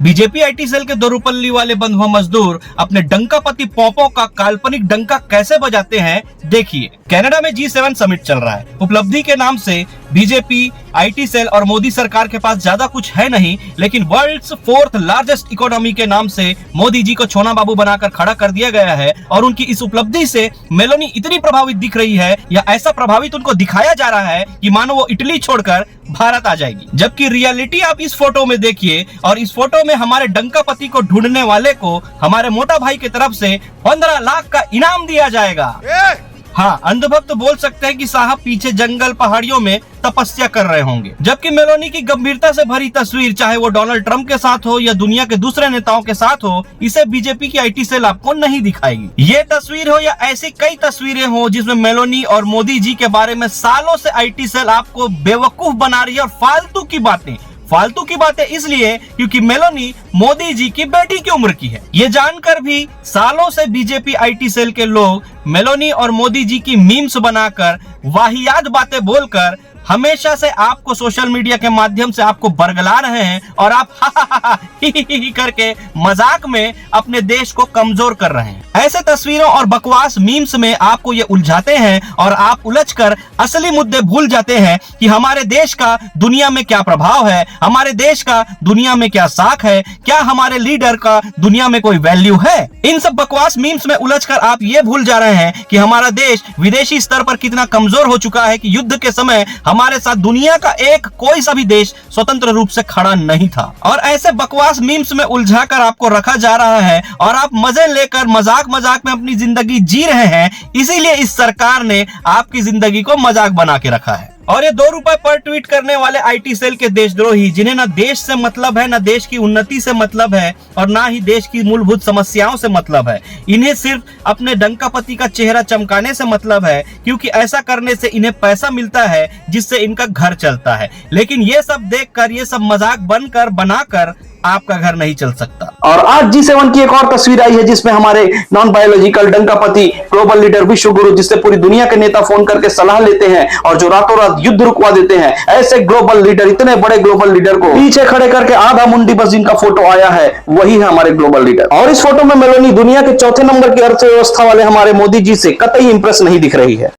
BJP IT cell के दो रुपल्ली वाले बंधुआ मजदूर अपने डंकापति पौपों का काल्पनिक डंका कैसे बजाते हैं, देखिए। कनाडा में G7 समिट चल रहा है। उपलब्धि के नाम से बीजेपी, आईटी सेल और मोदी सरकार के पास ज्यादा कुछ है नहीं, लेकिन वर्ल्ड्स 4th लार्जेस्ट इकोनॉमी के नाम से मोदी जी को छोना बाबू बनाकर खड़ा कर दिया गया है। और उनकी इस उपलब्धि से मेलोनी इतनी प्रभावित दिख रही है, या ऐसा प्रभावित उनको दिखाया जा रहा है कि मानो वो इटली छोड़कर भारत आ जाएगी। जबकि रियलिटी आप इस फोटो में देखिए, और इस फोटो में हमारे डंकापति को ढूंढने वाले को हमारे मोटा भाई की तरफ से 15 लाख का इनाम दिया जाएगा। हाँ, अंधभक्त बोल सकते हैं कि साहब पीछे जंगल पहाड़ियों में तपस्या कर रहे होंगे। जबकि मेलोनी की गंभीरता से भरी तस्वीर, चाहे वो डोनाल्ड ट्रंप के साथ हो या दुनिया के दूसरे नेताओं के साथ हो, इसे बीजेपी की आईटी सेल आपको नहीं दिखाएगी। ये तस्वीर हो या ऐसी कई तस्वीरें हो जिसमें मेलोनी और मोदी जी के बारे में सालों से आईटी सेल आपको बेवकूफ बना रही है। और फालतू की बातें इसलिए क्योंकि मेलोनी मोदी जी की बेटी की उम्र की है। ये जानकर भी सालों से बीजेपी आईटी सेल के लोग मेलोनी और मोदी जी की मीम्स बनाकर, वाहियात बातें बोलकर हमेशा से आपको सोशल मीडिया के माध्यम से आपको बरगला रहे हैं, और आप ही करके मजाक में अपने देश को कमजोर कर रहे हैं। ऐसे तस्वीरों और बकवास मीम्स में आपको ये उलझाते हैं, और आप उलझकर असली मुद्दे भूल जाते हैं कि हमारे देश का दुनिया में क्या प्रभाव है, हमारे देश का दुनिया में क्या साख है, क्या हमारे लीडर का दुनिया में कोई वैल्यू है। इन सब बकवास मीम्स में उलझकर आप ये भूल जा रहे हैं कि हमारा देश विदेशी स्तर पर कितना कमजोर हो चुका है कि युद्ध के समय हमारे साथ दुनिया का एक कोई सा भी देश स्वतंत्र रूप से खड़ा नहीं था। और ऐसे बकवास मीम्स में उलझाकर आपको रखा जा रहा है, और आप मजे लेकर मजाक में अपनी जिंदगी जी रहे हैं। इसीलिए इस सरकार ने आपकी जिंदगी को मजाक बना के रखा है। और ये 2 रुपए पर ट्वीट करने वाले आईटी सेल के देशद्रोही, जिन्हें ना देश से मतलब है, ना देश की उन्नति से मतलब है, और ना ही देश की मूलभूत समस्याओं से मतलब है। इन्हें सिर्फ अपने डंकापति का चेहरा चमकाने से मतलब है, क्योंकि ऐसा करने से इन्हें पैसा मिलता है जिससे इनका घर चलता है। लेकिन ये सब देखकर, ये सब मजाक बनाकर आपका घर नहीं चल सकता। और आज G7 की एक और तस्वीर आई है जिसमें हमारे non biological Dankapati, global leader, विश्व गुरु, जिससे पूरी दुनिया के नेता फोन करके सलाह लेते हैं और जो रातों रात युद्ध रुकवा देते हैं, ऐसे ग्लोबल लीडर, इतने बड़े ग्लोबल लीडर को पीछे खड़े करके आधा मुंडी बस जिनका फोटो आया है, वही है हमारे ग्लोबल लीडर। और इस फोटो में मेलोनी दुनिया के 4थे नंबर की अर्थव्यवस्था वाले हमारे मोदी जी से कतई इंप्रेस नहीं दिख रही है।